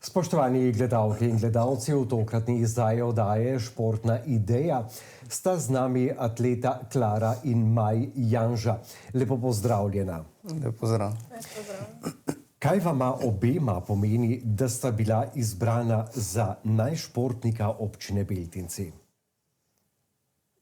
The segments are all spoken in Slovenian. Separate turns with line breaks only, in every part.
Spoštovani gledalke in gledalci, v tokratni izdaji oddaje Športna ideja sta z nami atleta Klara in Maj Janža. Lepo pozdravljena.
Lep pozdrav.
Kaj vama obema pomeni, da sta bila izbrana za najšportnika občine Beltinci?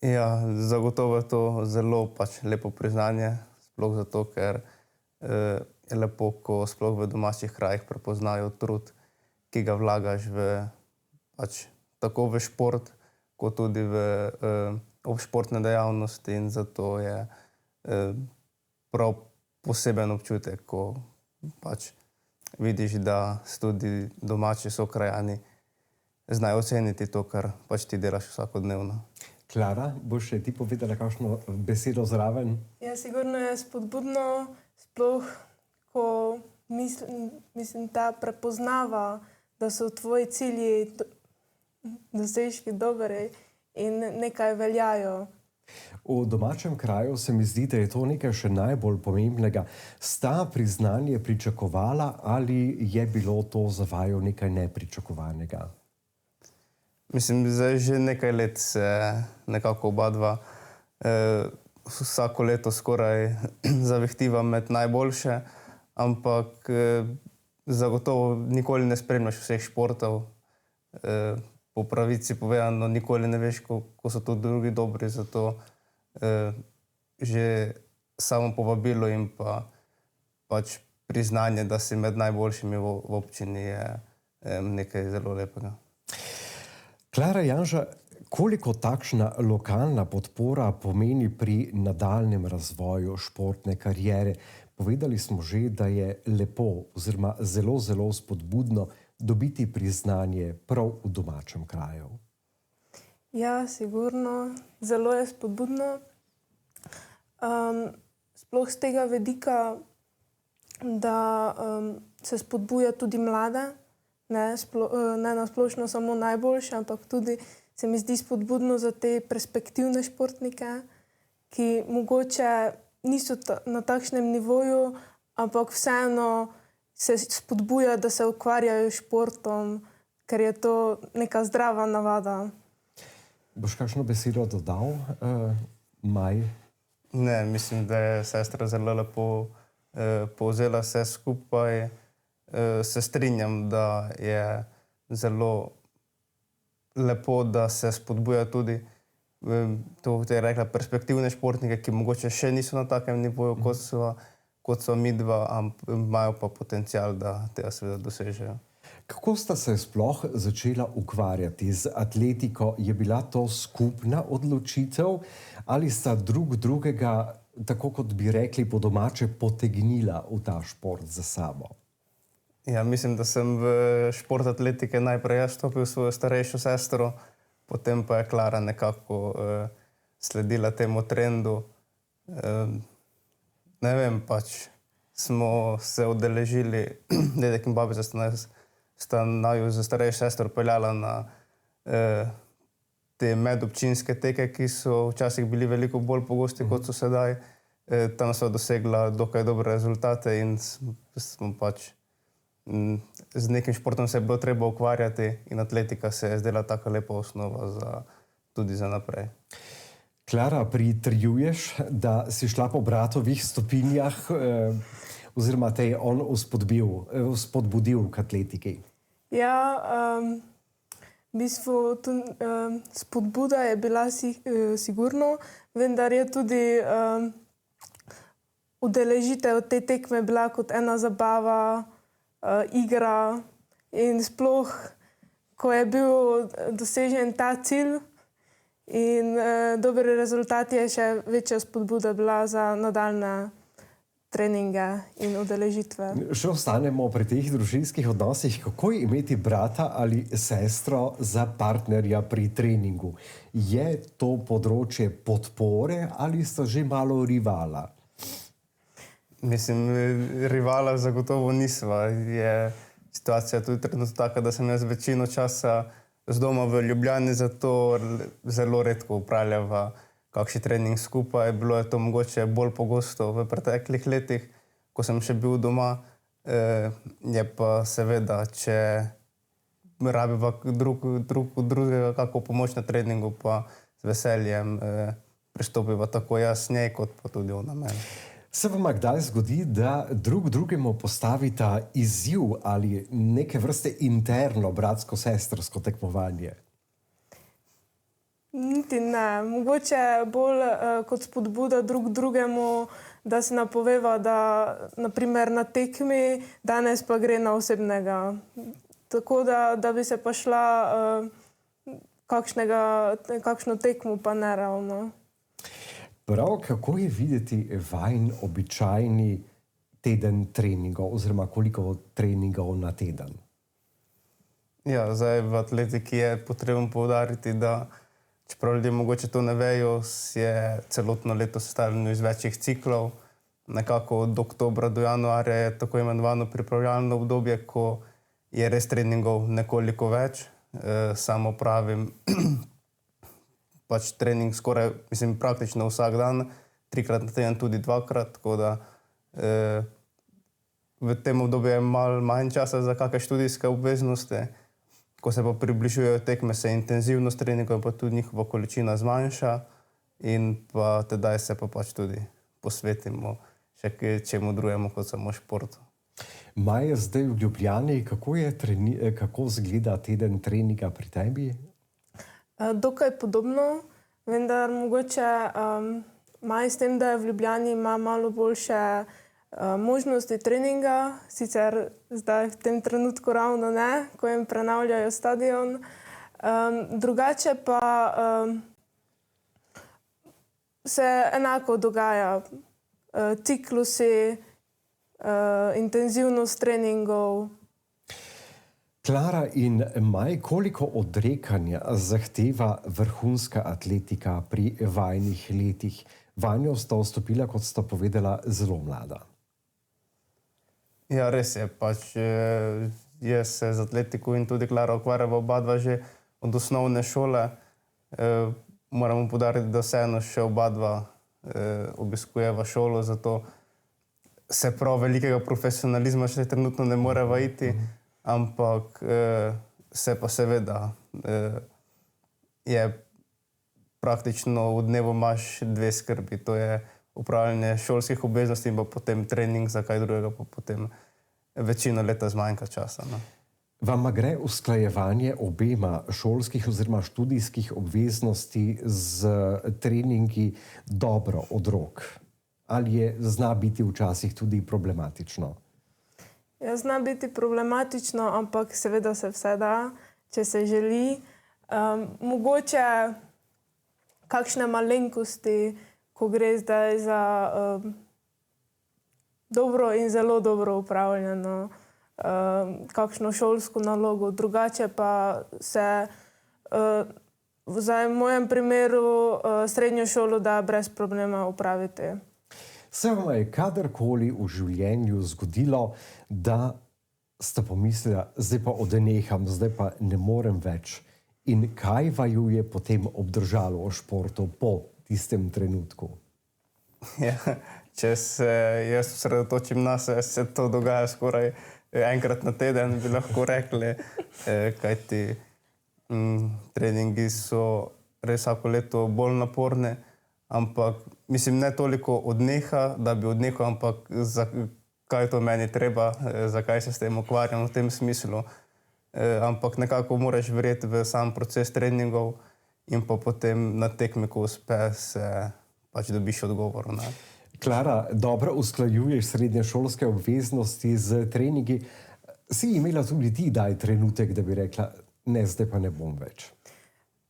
Ja, zagotovo je to zelo lepo priznanje, sploh zato, ker je lepo, ko sploh v domačih krajih prepoznajo trud, ki ga vlagaš tako v šport, kot tudi v športne dejavnosti, in zato je prav poseben občutek, ko vidiš, da tudi domači sokrajani znajo oceniti to, kar ti delaš vsakodnevno.
Klara, boš še ti povedala kakšno besedo zraven?
Ja, sigurno je spodbudno, sploh ko mislim, ta prepoznava, da so tvoji cilji dosežki dobri in nekaj veljajo.
V domačem kraju se mi zdi, da je to nekaj še najbolj pomembnega. Sta priznanje pričakovala ali je bilo to za vaju nekaj nepričakovanega?
Mislim, zdaj že nekaj let se nekako oba dva vsako leto skoraj zavihtiva med najboljše, ampak zagotovo nikoli ne spremljaš vseh športov. Po pravici povedano, nikoli ne veš, ko so tudi drugi dobri, zato že samo povabilo in priznanje, da si med najboljšimi v občini, je nekaj zelo lepega.
Klara Janža, koliko takšna lokalna podpora pomeni pri nadaljnjem razvoju športne kariere? Povedali smo že, da je lepo oziroma zelo, zelo spodbudno dobiti priznanje prav v domačem kraju.
Ja, sigurno. Zelo je spodbudno. Sploh z tega vidika, da se spodbuja tudi mlade, ne nasplošno samo najboljše, ampak tudi se mi zdi spodbudno za te perspektivne športnike, ki mogoče niso na takšnem nivoju, ampak vseeno se spodbuja, da se ukvarjajo s športom, ker je to neka zdrava navada.
Boš kakšno besedo dodal, Maj?
Ne, mislim, da je sestra zelo lepo povzela vse skupaj. Se strinjam, da je zelo lepo, da se spodbuja tudi to, kot je rekla, perspektivne športnike, ki mogoče še niso na takem nivoju, kot so midva, imajo pa potencial, da tega seveda dosežejo.
Kako sta se sploh začela ukvarjati z atletiko? Je bila to skupna odločitev ali sta drugega, tako kot bi rekli po domače, potegnila v ta šport za sabo?
Ja, mislim, da sem v šport atletike najprej jaz stopil v svojo starejšo sestro, potem pa je Klara nekako sledila temu trendu. Ne vem, smo se udeležili, dedek in babica sta naju za starejšo sestro peljala na te medobčinske teke, ki so včasih bili veliko bolj pogosti, kot so sedaj. Tam so dosegla dokaj dobre rezultate in smo z nekim športom se je bilo treba ukvarjati in atletika se je zdela taka lepa osnova tudi za naprej.
Klara, pritrjuješ, da si šla po bratovih stopinjah oziroma te je on spodbudil k atletiki?
Ja, v bistvu spodbuda je bila sigurno, vendar je tudi udeležitev te tekme bila kot ena zabava, igra in sploh, ko je bil dosežen ta cilj in dobri rezultati, je še večja spodbuda bila za nadaljne treninge in udeležitve.
Še ostanemo pri teh družinskih odnosih. Kako je imeti brata ali sestro za partnerja pri treningu? Je to področje podpore ali sta že malo rivala?
Mislim, rivala zagotovo nisva. Je situacija tudi trenutno taka, da sem jaz večino časa z doma v Ljubljani, zato zelo redko upravljava kakšen trening skupaj. Bilo je to mogoče bolj pogosto v preteklih letih, ko sem še bil doma. Je pa seveda, če rabiva drugega kako pomoč na treningu, pa z veseljem pristopiva tako jaz njej, kot pa tudi ona meni.
Se vam kdaj zgodi, da drugemu postavita izziv ali neke vrste interno bratsko-sestrsko tekmovanje?
Niti ne. Mogoče bolj kot spodbuda drugemu, da se napoveva, da naprimer na tekmi, danes pa gre na osebnega. Tako da bi se pa šla kakšno tekmo, pa ne ravno.
Prav, kako je videti vajin običajni teden treningov oziroma koliko treningov na teden?
Ja, zdaj v atletiki je potrebno poudariti, da čeprav ljudje mogoče to ne vejo, je celotno leto sestavljeno iz večjih ciklov. Nekako od oktobra do januarja je tako imenovano pripravljalno obdobje, ko je res treningov nekoliko več. Samo pravim, pač trening skoraj, mislim, praktično vsak dan, 3-krat na teden, tudi 2-krat, tako da v tem obdobju je malo manj časa za kakšne študijske obveznosti. Ko se pa približujejo tekme, se intenzivnost treningov, pa tudi njihova količina zmanjša in pa tedaj se pa pač tudi posvetimo še čemu drugemu kot samo športu.
Maja, zdaj v Ljubljani, kako izgleda teden treninga pri tebi?
Dokaj podobno, vendar mogoče Maj s tem, da je v Ljubljani, ima malo boljše možnosti treninga, sicer zdaj v tem trenutku ravno ne, ko jim prenavljajo stadion. Drugače pa se enako dogaja. Ciklusi, intenzivnost treningov.
Klara in Maj, koliko odrekanja zahteva vrhunska atletika pri vajinih letih? Vanjo sta vstopila, kot sta povedala, zelo mlada.
Ja, res je. Pač jaz se z atletiko in tudi Klara ukvarjava oba dva že od osnovne šole. Moramo poudariti, da vseeno še oba dva obiskujeva šolo, zato se prav velikega profesionalizma še trenutno ne moreva iti, ampak se pa seveda je praktično v dnevu imaš dve skrbi, to je upravljanje šolskih obveznosti in pa potem trening, za kaj drugega pa potem večino leta zmanjka časa. No.
Vama gre usklajevanje obema šolskih oziroma študijskih obveznosti z treningi dobro od rok? Ali zna biti včasih tudi problematično?
Ja, zna biti problematično, ampak seveda se vse da, če se želi. Mogoče kakšne malenkosti, ko gre zdaj za dobro in zelo dobro upravljeno kakšno šolsko nalogo. Drugače pa se v mojem primeru srednjo šolo da brez problema upraviti.
Se vam je kadarkoli v življenju zgodilo, da ste pomislili, zdaj pa odneham, zdaj pa ne morem več? In kaj vaju je potem obdržalo v športu po tistem trenutku?
Ja, če se jaz osredotočim na se to dogaja skoraj enkrat na teden, bi lahko rekli, kajti treningi so res vsako leto bolj naporni, ampak mislim, ne toliko odneha, da bi odnehal, ampak kaj to meni treba, zakaj se s tem ukvarjam v tem smislu. Ampak nekako moraš verjeti v sam proces treningov in pa potem na tekmi, ko uspe, se pač dobiš odgovor. Ne?
Klara, dobro usklajuješ srednješolske obveznosti z treningi. Si imela tudi ti daj trenutek, da bi rekla, ne, zdaj pa ne bom več?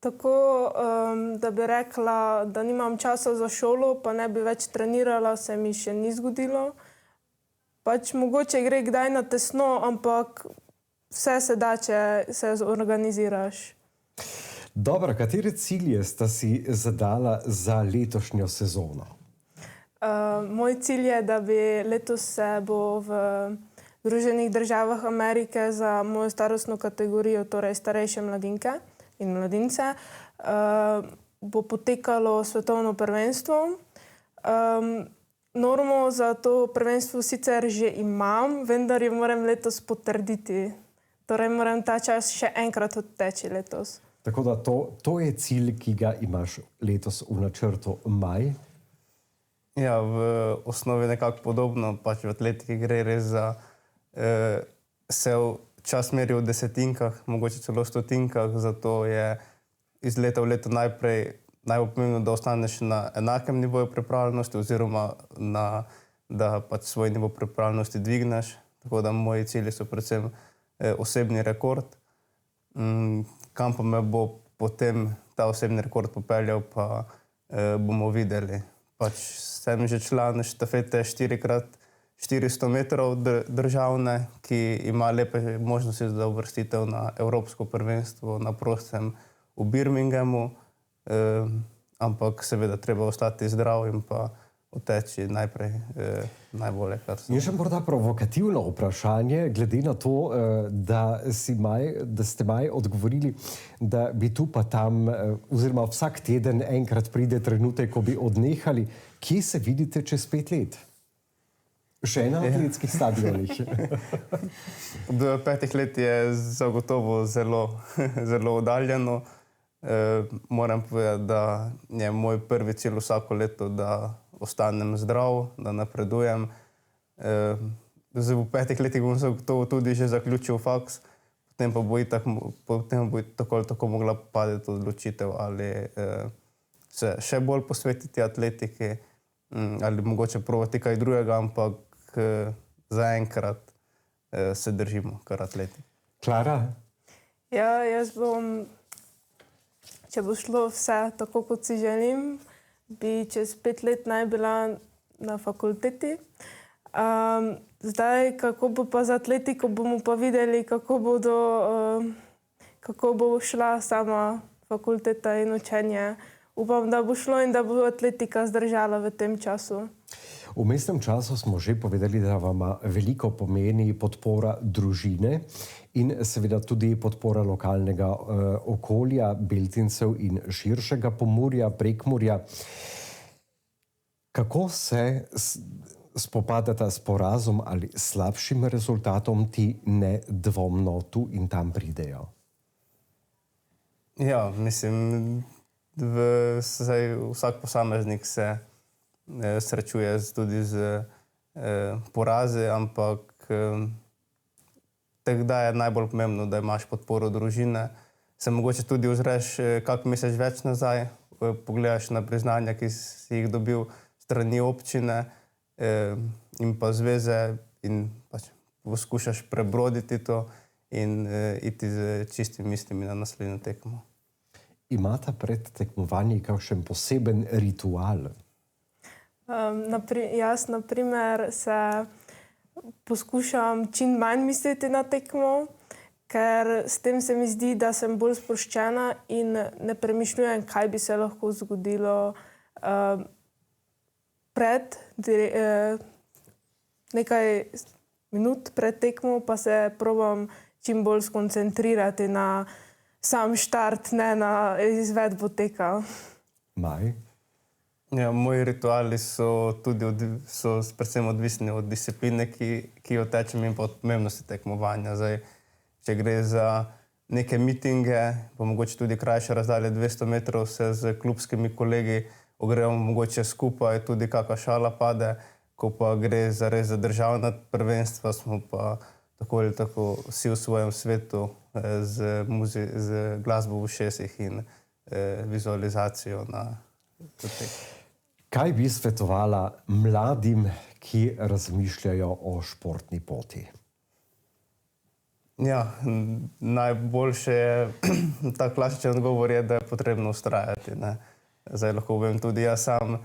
Tako, da bi rekla, da nimam časa za šolo, pa ne bi več trenirala, se mi še ni zgodilo. Pač mogoče gre kdaj na tesno, ampak vse se da, če se organiziraš.
Dobro, katere cilje sta si zadala za letošnjo sezono?
Moj cilj je, da bi letos se bo v Združenih državah Amerike za mojo starostno kategorijo, torej starejše mladinke in mladince, bo potekalo svetovno prvenstvo. Normo za to prvenstvo sicer že imam, vendar jo moram letos potrditi. Torej moram ta čas še enkrat odteči letos.
Tako da to je cilj, ki ga imaš letos v načrtu maj.
Ja, v osnovi nekako podobno, pač v atletiki gre res za se čas meri v desetinkah, mogoče celo stotinkah, zato je iz leta v leto najbolj pomembno, da ostaneš na enakem nivoju pripravljenosti oziroma da pač svoj nivo pripravljenosti dvigneš. Tako da moji cilji so predvsem osebni rekord. Kam pa me bo potem ta osebni rekord popeljal, pa bomo videli. Pač sem že član štafete 4x400 metrov državne, ki ima lepe možnosti za uvrstitev na Evropsko prvenstvo na prostem v Birminghamu, ampak seveda treba ostati zdrav in pa oteči najprej najbolje, kar se.
In še morda provokativno vprašanje, glede na to, da ste maj odgovorili, da bi tu pa tam, oziroma vsak teden enkrat pride trenutek, ko bi odnehali. Kje se vidite čez 5 let? Še na atletskih stadionih?
Do 5 let je zagotovo zelo, zelo oddaljeno. Moram povedati, da je moj prvi cilj vsako leto, da ostanem zdrav, da napredujem. V 5 letih bom zagotovo tudi že zaključil faks, potem pa bo tako ali tako mogla padeti odločitev, ali se še bolj posvetiti atletiki, ali mogoče provati kaj drugega, ampak zaenkrat se držimo kar atletiki.
Klara?
Ja, jaz bom, če bo šlo vse tako, kot si želim, bi čez 5 let naj bila na fakulteti. Zdaj, kako bo pa z atletiko, bomo pa videli, kako bo šla sama fakulteta in učenje. Upam, da bo šlo in da bo atletika zdržala v tem času.
V mestnem času smo že povedali, da vam veliko pomeni podpora družine in seveda tudi podpora lokalnega okolja, Beltincev in širšega Pomurja, Prekmurja. Kako se spopadata s porazom ali slabšim rezultatom, ti nedvomno tu in tam pridejo?
Ja, mislim, vsak posameznik se srečuje tudi z porazi, ampak takrat je najbolj pomembno, da imaš podporo družine. Se mogoče tudi ozreš kak mesec več nazaj, pogledaš na priznanja, ki si jih dobil strani občine in pa zveze in pač poskušaš prebroditi to in iti z čistimi mislimi na naslednjo tekmo.
Imata pred tekmovanji kakšen poseben ritual?
Jaz, na primer, se poskušam čim manj misliti na tekmo, ker s tem se mi zdi, da sem bolj sproščena in ne premišljujem, kaj bi se lahko zgodilo nekaj minut pred tekmo, pa se probam čim bolj skoncentrirati na sam štart, ne na izvedbo teka.
Maj?
Ja, moji rituali so tudi predvsem odvisni od discipline, ki jo tečem in pa od pomembnosti tekmovanja. Zdaj, če gre za neke mitinge, pa mogoče tudi krajše razdalje 200 metrov, se z klubskimi kolegi ogrevamo mogoče skupaj, tudi kakšna šala pade. Ko pa gre res za državna prvenstva, smo pa tako ali tako vsi v svojem svetu z glasbo v ušesih in vizualizacijo na tekmi.
Kaj bi svetovala mladim, ki razmišljajo o športni poti?
Ja, najboljše je, ta klasičen odgovor je, da je potrebno vztrajati. Zdaj lahko povem tudi jaz sam.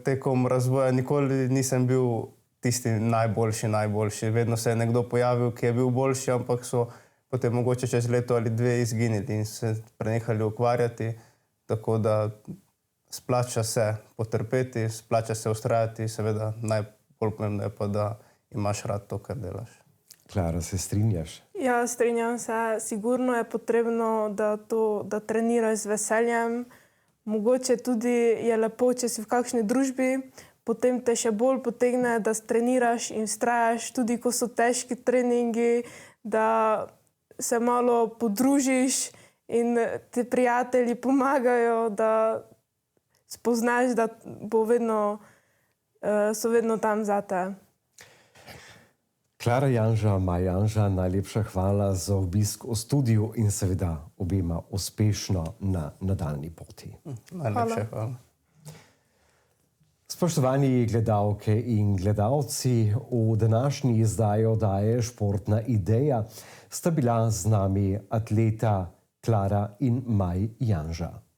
Tekom razvoja nikoli nisem bil tisti najboljši. Vedno se je nekdo pojavil, ki je bil boljši, ampak so potem mogoče čez leto ali dve izginili in se prenehali ukvarjati. Tako da splača se potrpeti, splača se vztrajati, seveda najbolj pomembno je pa, da imaš rad to, kar delaš.
Klara, se strinjaš?
Ja, strinjam se. Sigurno je potrebno, da treniraš z veseljem. Mogoče tudi je lepo, če si v kakšni družbi potem te še bolj potegne, da treniraš in vztrajaš, tudi ko so težki treningi, da se malo podružiš in ti prijatelji pomagajo, da spoznaš, da so vedno tam za te.
Klara Janža, Maja Janža, najlepša hvala za obisk v studiu in seveda obema uspešno na nadaljni poti.
Najlepša hvala.
Spoštovani gledalke in gledalci, v današnji izdaji oddaje Športna ideja sta bila z nami atleta Klara in Maj Janža.